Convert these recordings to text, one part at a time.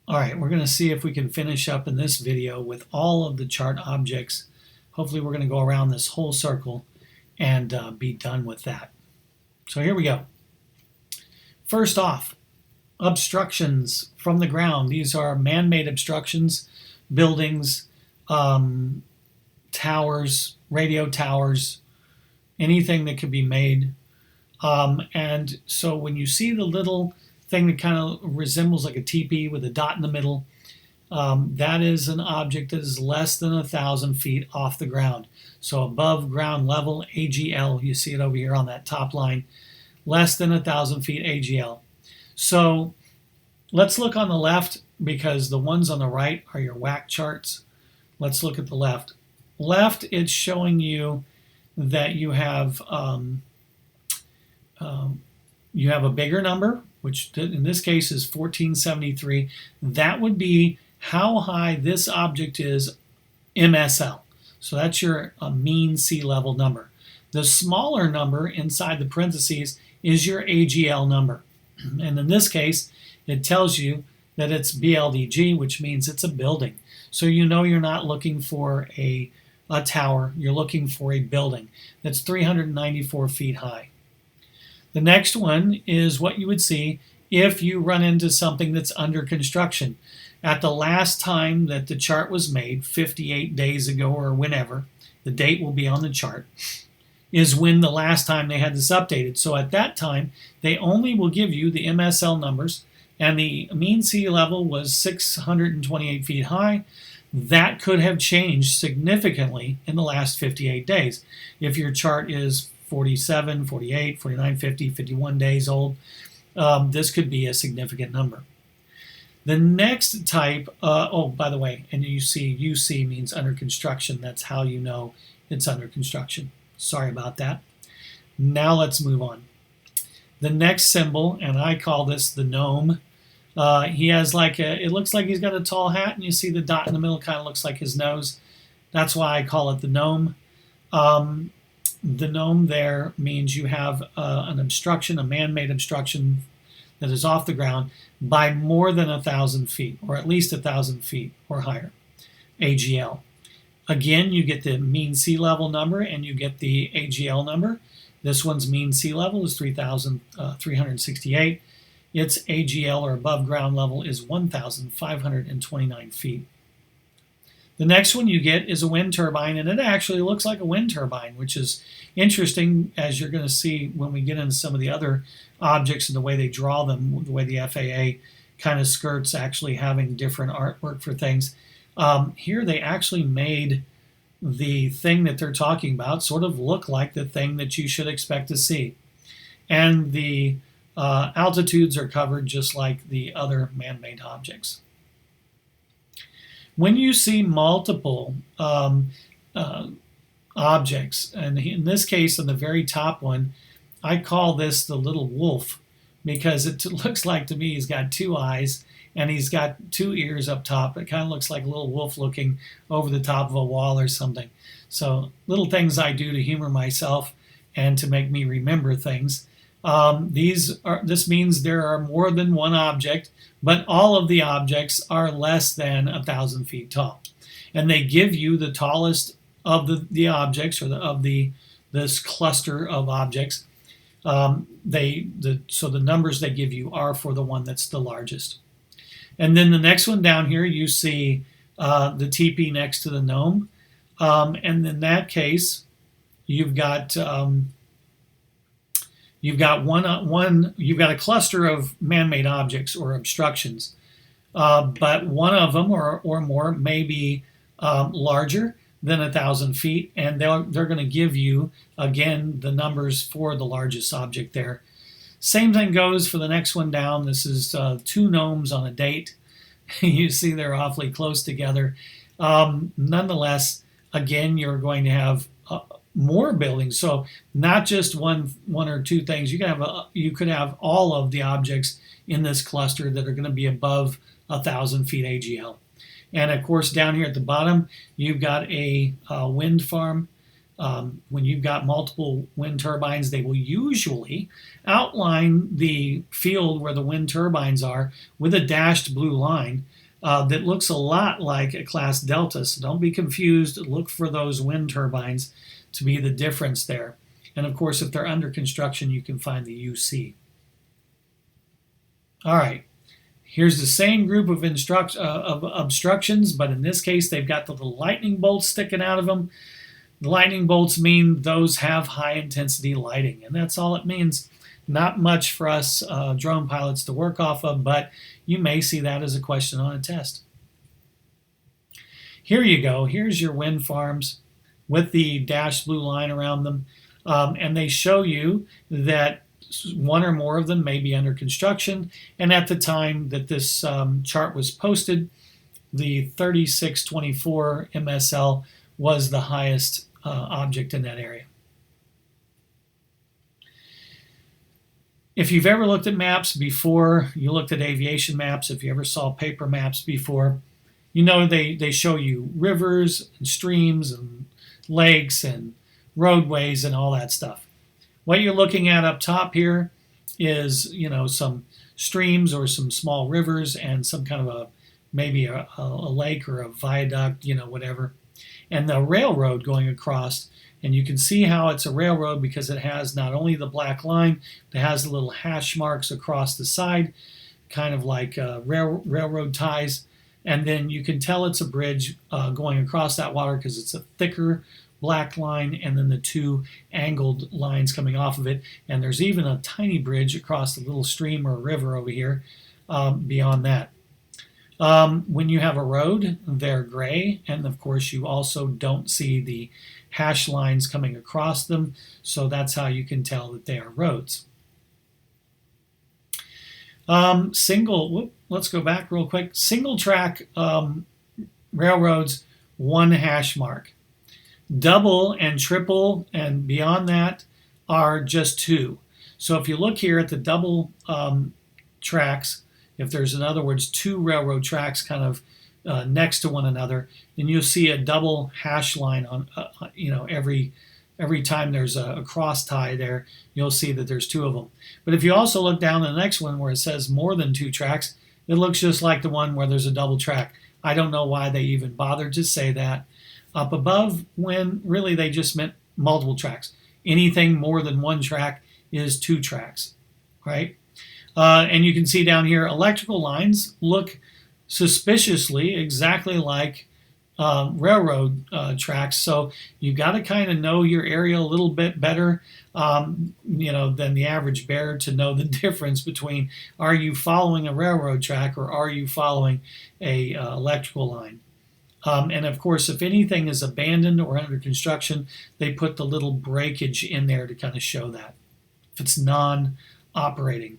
All right, we're going to see if we can finish up in this video with all of the chart objects. Hopefully we're going to go around this whole circle and be done with that. So here we go. First off, obstructions from the ground. These are man-made obstructions, buildings, towers, radio towers, anything that could be made. And so when you see the little thing that kind of resembles like a teepee with a dot in the middle, that is an object that is less than 1,000 feet off the ground. So above ground level, AGL, you see it over here on that top line, less than 1,000 feet AGL. So let's look on the left because the ones on the right are your WAC charts. Let's look at the left. Left, it's showing you that you have a bigger number, which in this case is 1473. That would be how high this object is MSL. So that's your mean sea level number. The smaller number inside the parentheses is your AGL number. And in this case, it tells you that it's BLDG, which means it's a building. So you know you're not looking for a tower, you're looking for a building that's 394 feet high. The next one is what you would see if you run into something that's under construction. At the last time that the chart was made, 58 days ago or whenever, the date will be on the chart, is when the last time they had this updated. So at that time, they only will give you the MSL numbers, and the mean sea level was 628 feet high. That could have changed significantly in the last 58 days. If your chart is 47, 48, 49, 50, 51 days old, this could be a significant number. The next type, oh, by the way, and you see UC means under construction. That's how you know it's under construction. Sorry about that. Now let's move on. The next symbol, and I call this the gnome. He has it looks like he's got a tall hat, and you see the dot in the middle kind of looks like his nose. That's why I call it the gnome. The gnome there means you have an obstruction, a man-made obstruction that is off the ground by more than 1,000 feet, or at least 1,000 feet or higher, AGL. Again, you get the mean sea level number and you get the AGL number. This one's mean sea level is 3,368. Its AGL, or above ground level, is 1,529 feet. The next one you get is a wind turbine, and it actually looks like a wind turbine, which is interesting, as you're going to see when we get into some of the other objects and the way they draw them, the way the FAA kind of skirts actually having different artwork for things. Here they actually made the thing that they're talking about sort of look like the thing that you should expect to see. And the altitudes are covered just like the other man-made objects. When you see multiple objects, and in this case, on the very top one, I call this the little wolf because it looks like to me he's got two eyes and he's got two ears up top. It kind of looks like a little wolf looking over the top of a wall or something. So little things I do to humor myself and to make me remember things. This means there are more than one object, but all of the objects are less than 1,000 feet tall. And they give you the tallest of the objects, or this cluster of objects. So the numbers they give you are for the one that's the largest. And then the next one down here, you see the teepee next to the gnome. And in that case, you've got a cluster of man-made objects or obstructions, but one of them or more may be larger than 1,000 feet, and they're going to give you again the numbers for the largest object there. Same thing goes for the next one down. This is two gnomes on a date. You see they're awfully close together. Nonetheless, again, you're going to have more buildings, so not just one or two things. You could have all of the objects in this cluster that are going to be above 1,000 feet AGL. And of course, down here at the bottom, you've got a wind farm. When you've got multiple wind turbines, they will usually outline the field where the wind turbines are with a dashed blue line that looks a lot like a class delta. So don't be confused. Look for those wind turbines to be the difference there. And of course, if they're under construction, you can find the UC. All right. Here's the same group of obstructions, but in this case, they've got the little lightning bolts sticking out of them. The lightning bolts mean those have high intensity lighting, and that's all it means. Not much for us drone pilots to work off of, but you may see that as a question on a test. Here you go. Here's your wind farms with the dashed blue line around them, and they show you that one or more of them may be under construction, and at the time that this chart was posted, the 3624 MSL was the highest object in that area. If you've ever looked at maps before, you looked at aviation maps, if you ever saw paper maps before, you know they show you rivers and streams and lakes and roadways and all that stuff. What you're looking at up top here is, some streams or some small rivers and some kind of maybe a lake or a viaduct, whatever. And the railroad going across, and you can see how it's a railroad because it has not only the black line, it has the little hash marks across the side, kind of like railroad ties. And then you can tell it's a bridge going across that water because it's a thicker black line and then the two angled lines coming off of it. And there's even a tiny bridge across the little stream or river over here beyond that. When you have a road, they're gray, and of course you also don't see the hash lines coming across them, so that's how you can tell that they are roads. Let's go back real quick. Single track railroads, one hash mark. Double and triple and beyond that are just two. So if you look here at the double tracks, if there's, in other words, two railroad tracks kind of next to one another, then you'll see a double hash line on, every time there's a cross tie there, you'll see that there's two of them. But if you also look down the next one where it says more than two tracks, it looks just like the one where there's a double track. I don't know why they even bothered to say that up above when really they just meant multiple tracks. Anything more than one track is two tracks, right? And you can see down here, electrical lines look suspiciously exactly like railroad tracks. So you've got to kind of know your area a little bit better, than the average bear to know the difference between are you following a railroad track or are you following a electrical line. And of course, if anything is abandoned or under construction, they put the little breakage in there to kind of show that if it's non-operating.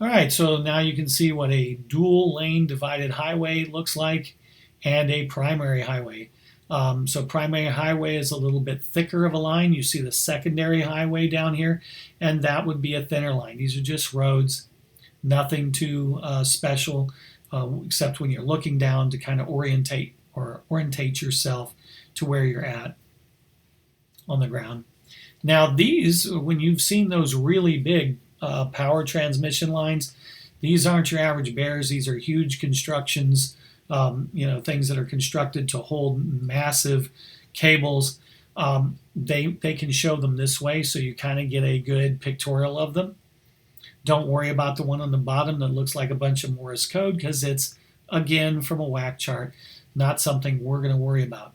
All right, so now you can see what a dual lane divided highway looks like and a primary highway. So primary highway is a little bit thicker of a line. You see the secondary highway down here, and that would be a thinner line. These are just roads, nothing too special, except when you're looking down to kind of orientate yourself to where you're at on the ground. Now these, when you've seen those really big power transmission lines, these aren't your average bears. These are huge constructions, things that are constructed to hold massive cables. They can show them this way, so you kind of get a good pictorial of them. Don't worry about the one on the bottom that looks like a bunch of Morse code because it's, again, from a WAC chart, not something we're going to worry about.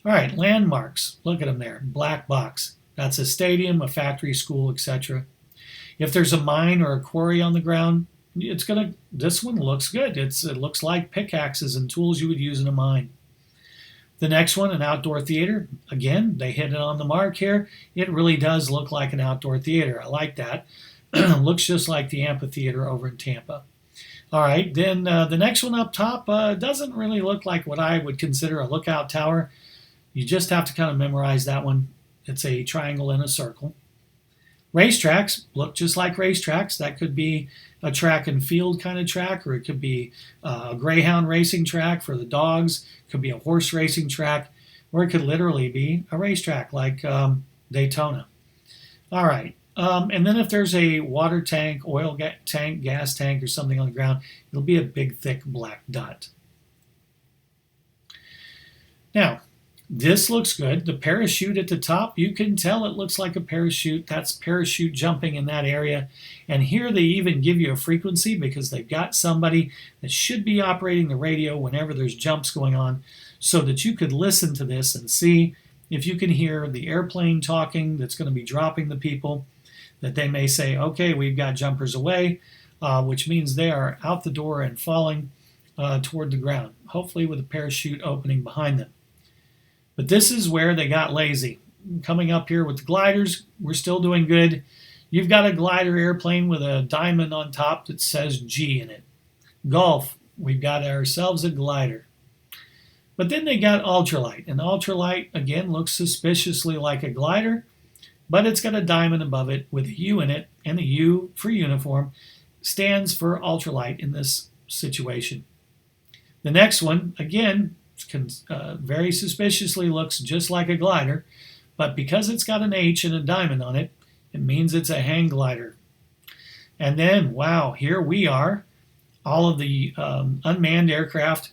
All right, landmarks. Look at them there. Black box. That's a stadium, a factory, school, etc. If there's a mine or a quarry on the ground, this one looks good. It looks like pickaxes and tools you would use in a mine. The next one, an outdoor theater. Again, they hit it on the mark here. It really does look like an outdoor theater. I like that. Looks just like the amphitheater over in Tampa. All right, then the next one up top doesn't really look like what I would consider a lookout tower. You just have to kind of memorize that one. It's a triangle in a circle. Racetracks look just like racetracks. That could be a track and field kind of track, or it could be a greyhound racing track for the dogs. It could be a horse racing track, or it could literally be a racetrack like Daytona. All right. And then if there's a water tank, oil tank, gas tank, or something on the ground, it'll be a big, thick black dot. Now, this looks good. The parachute at the top, you can tell it looks like a parachute. That's parachute jumping in that area. And here they even give you a frequency because they've got somebody that should be operating the radio whenever there's jumps going on so that you could listen to this and see if you can hear the airplane talking that's going to be dropping the people, that they may say, okay, we've got jumpers away, which means they are out the door and falling toward the ground, hopefully with a parachute opening behind them. But this is where they got lazy. Coming up here with the gliders, we're still doing good. You've got a glider airplane with a diamond on top that says G in it. Golf, we've got ourselves a glider. But then they got ultralight. And ultralight, again, looks suspiciously like a glider, but it's got a diamond above it with a U in it, and the U for uniform stands for ultralight in this situation. The next one, again, very suspiciously looks just like a glider, but because it's got an H and a diamond on it, it means it's a hang glider. And then, wow, here we are, all of the unmanned aircraft.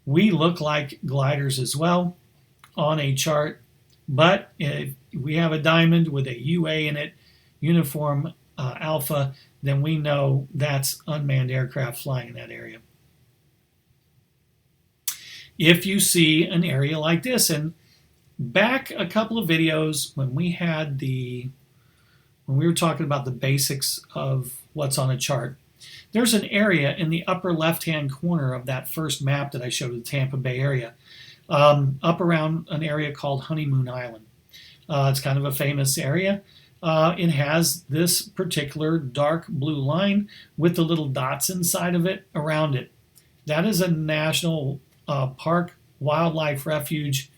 We look like gliders as well on a chart, but if we have a diamond with a UA in it, uniform alpha, then we know that's unmanned aircraft flying in that area. If you see an area like this, and back a couple of videos when we were talking about the basics of what's on a chart, there's an area in the upper left-hand corner of that first map that I showed of the Tampa Bay area, up around an area called Honeymoon Island. It's kind of a famous area. It has this particular dark blue line with the little dots inside of it around it. That is a national park, wildlife refuge,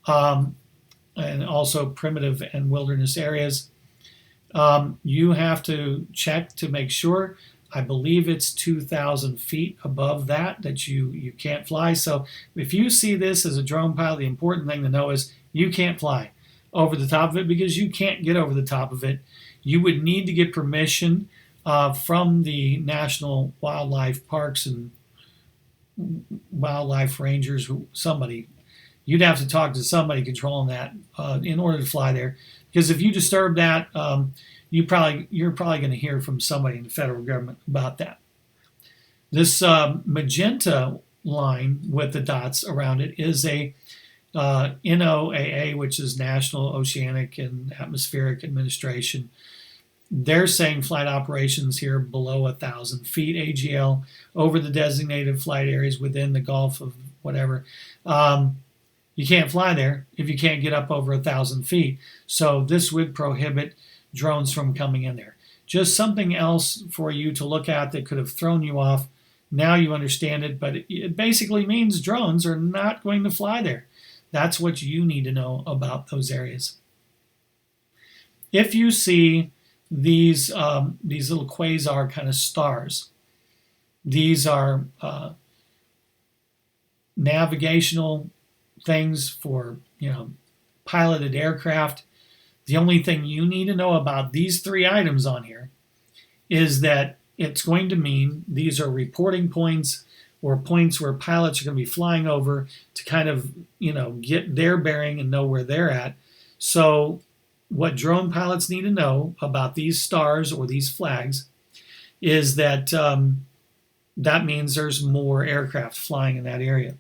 and also primitive and wilderness areas. You have to check to make sure. I believe it's 2,000 feet above that you can't fly. So if you see this as a drone pilot, the important thing to know is you can't fly over the top of it because you can't get over the top of it. You would need to get permission from the National Wildlife Parks and wildlife rangers, somebody. You'd have to talk to somebody controlling that in order to fly there. Because if you disturb that, you're probably going to hear from somebody in the federal government about that. This magenta line with the dots around it is a NOAA, which is National Oceanic and Atmospheric Administration. They're saying flight operations here below 1,000 feet AGL over the designated flight areas within the Gulf of whatever. You can't fly there if you can't get up over 1,000 feet. So this would prohibit drones from coming in there. Just something else for you to look at that could have thrown you off. Now you understand it, but it basically means drones are not going to fly there. That's what you need to know about those areas. If you see these little quasar kind of stars, these are navigational things for piloted aircraft. The only thing you need to know about these three items on here is that it's going to mean these are reporting points or points where pilots are going to be flying over to kind of, get their bearing and know where they're at. So what drone pilots need to know about these stars or these flags is that that means there's more aircraft flying in that area.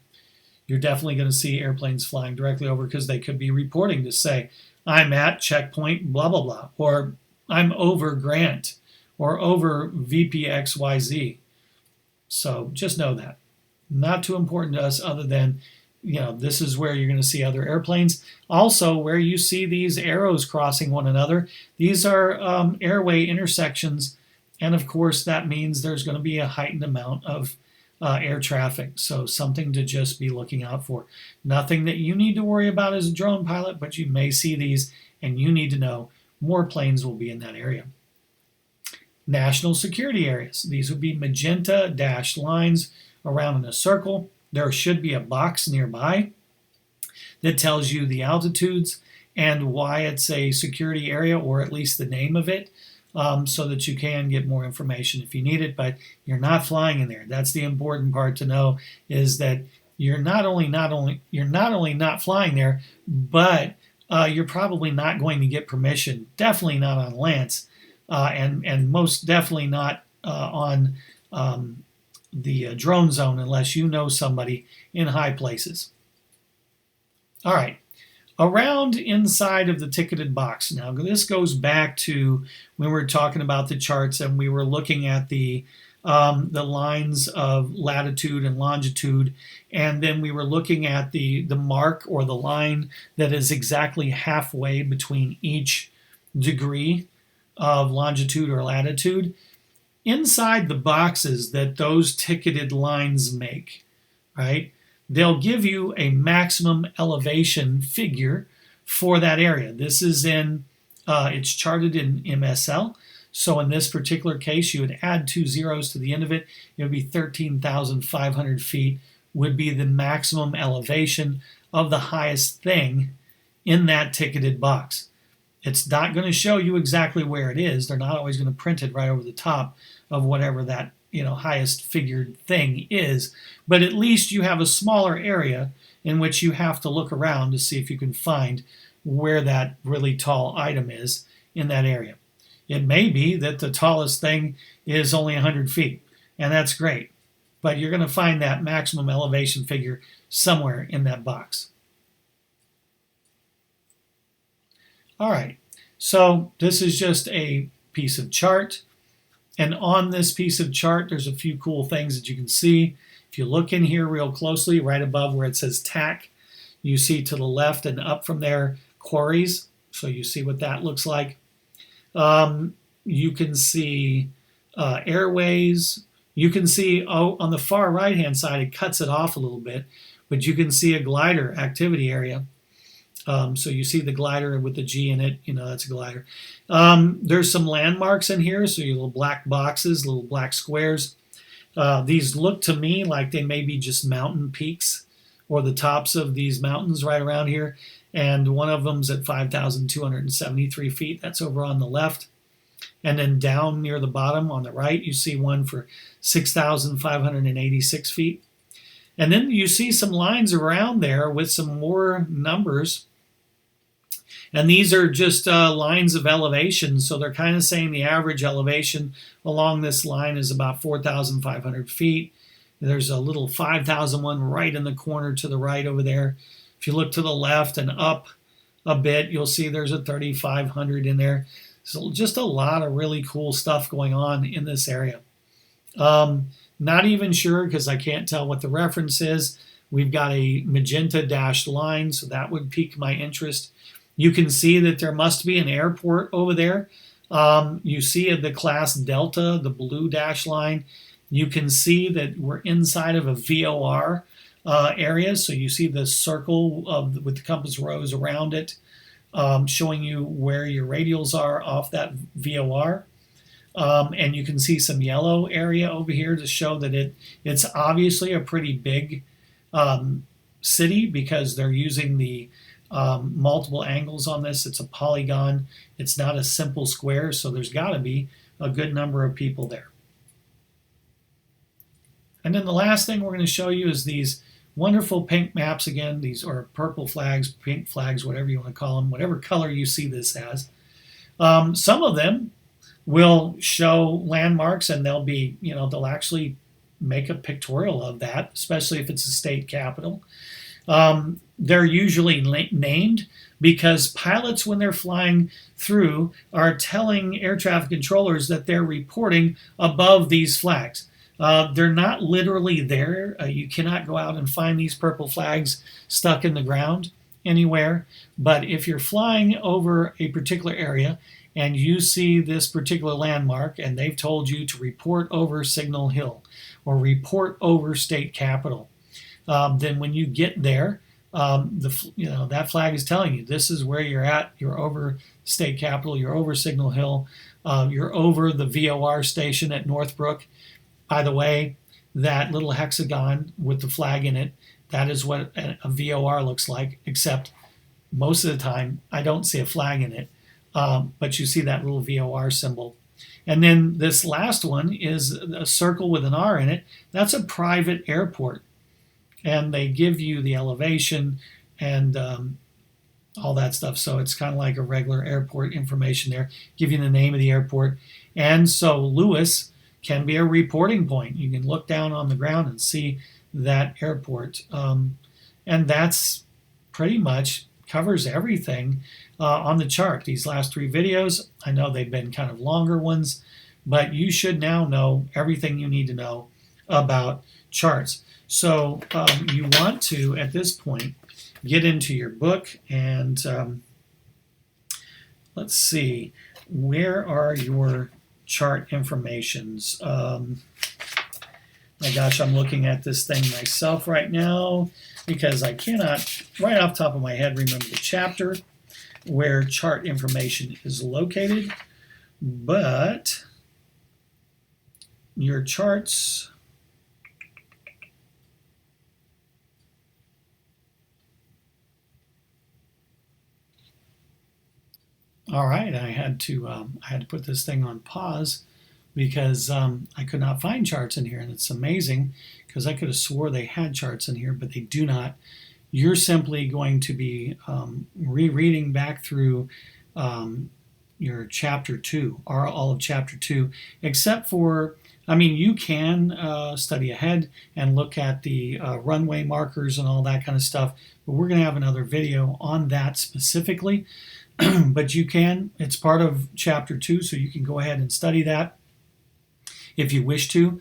You're definitely going to see airplanes flying directly over because they could be reporting to say, I'm at checkpoint blah, blah, blah, or I'm over Grant, or over VPXYZ. So just know that. Not too important to us other than, this is where you're going to see other airplanes. Also, where you see these arrows crossing one another, these are airway intersections. And of course, that means there's going to be a heightened amount of air traffic. So something to just be looking out for. Nothing that you need to worry about as a drone pilot, but you may see these and you need to know more planes will be in that area. National security areas. These would be magenta dashed lines around in a circle. There should be a box nearby that tells you the altitudes and why it's a security area, or at least the name of it, so that you can get more information if you need it. But you're not flying in there. That's the important part to know, is that you're not only not flying there, but you're probably not going to get permission. Definitely not on Lance, and most definitely not on the drone zone unless you know somebody in high places. All right, around inside of the ticketed box. Now this goes back to when we were talking about the charts and we were looking at the lines of latitude and longitude, and then we were looking at the mark or the line that is exactly halfway between each degree of longitude or latitude. Inside the boxes that those ticketed lines make, right, they'll give you a maximum elevation figure for that area. This is it's charted in MSL. So in this particular case, you would add 2 zeros to the end of it. It would be 13,500 feet would be the maximum elevation of the highest thing in that ticketed box. It's not going to show you exactly where it is. They're not always going to print it right over the top of whatever that highest figured thing is, but at least you have a smaller area in which you have to look around to see if you can find where that really tall item is in that area. It may be that the tallest thing is only 100 feet, and that's great, but you're going to find that maximum elevation figure somewhere in that box. All right, so this is just a piece of chart. And on this piece of chart, there's a few cool things that you can see. If you look in here real closely, right above where it says TAC, you see to the left and up from there, quarries. So you see what that looks like. You can see airways. You can see, on the far right-hand side, it cuts it off a little bit, but you can see a glider activity area. So you see the glider with the G in it, that's a glider. There's some landmarks in here, so your little black boxes, little black squares. These look to me like they may be just mountain peaks or the tops of these mountains right around here. And one of them's at 5,273 feet. That's over on the left. And then down near the bottom on the right, you see one for 6,586 feet. And then you see some lines around there with some more numbers. And these are just lines of elevation, so they're kind of saying the average elevation along this line is about 4,500 feet. There's a little 5,001 right in the corner to the right over there. If you look to the left and up a bit, you'll see there's a 3,500 in there. So just a lot of really cool stuff going on in this area. Not even sure, because I can't tell what the reference is. We've got a magenta dashed line, so that would pique my interest. You can see that there must be an airport over there. You see the class Delta, the blue dash line. You can see that we're inside of a VOR area. So you see the circle with the compass rose around it, showing you where your radials are off that VOR. And you can see some yellow area over here to show that it's obviously a pretty big city, because they're using the multiple angles on this. It's a polygon. It's not a simple square, so there's got to be a good number of people there. And then the last thing we're going to show you is these wonderful pink maps again. These are purple flags, pink flags, whatever you want to call them, whatever color you see this as. Some of them will show landmarks, and they'll be, they'll actually make a pictorial of that, especially if it's a state capital. They're usually named because pilots, when they're flying through, are telling air traffic controllers that they're reporting above these flags. They're not literally there. You cannot go out and find these purple flags stuck in the ground anywhere. But if you're flying over a particular area and you see this particular landmark and they've told you to report over Signal Hill or report over State Capitol, then when you get there, that flag is telling you this is where you're at. You're over state capitol, you're over Signal Hill, you're over the VOR station at Northbrook. By the way, that little hexagon with the flag in it, that is what a VOR looks like, except most of the time I don't see a flag in it, but you see that little VOR symbol. And then this last one is a circle with an R in it. That's a private airport. And they give you the elevation and all that stuff. So it's kind of like a regular airport information there, give you the name of the airport. And so Lewis can be a reporting point. You can look down on the ground and see that airport. And that's pretty much covers everything on the chart. These last 3 videos, I know they've been kind of longer ones, but you should now know everything you need to know about charts. So you want to, at this point, get into your book and let's see, where are your chart informations? My gosh, I'm looking at this thing myself right now because I cannot, right off the top of my head, remember the chapter where chart information is located, but your charts, all right, I had to put this thing on pause because I could not find charts in here, and it's amazing because I could have swore they had charts in here, but they do not. You're simply going to be rereading back through your chapter 2, or all of chapter 2, except for, I mean, you can study ahead and look at the runway markers and all that kind of stuff, but we're going to have another video on that specifically. But you can, it's part of chapter 2, so you can go ahead and study that if you wish to.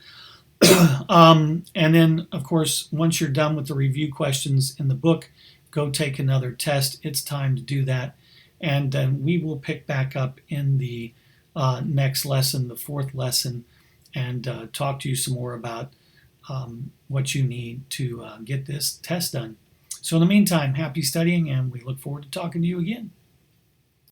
And then, of course, once you're done with the review questions in the book, go take another test. It's time to do that. And then we will pick back up in the next lesson, the 4th lesson, and talk to you some more about what you need to get this test done. So in the meantime, happy studying, and we look forward to talking to you again.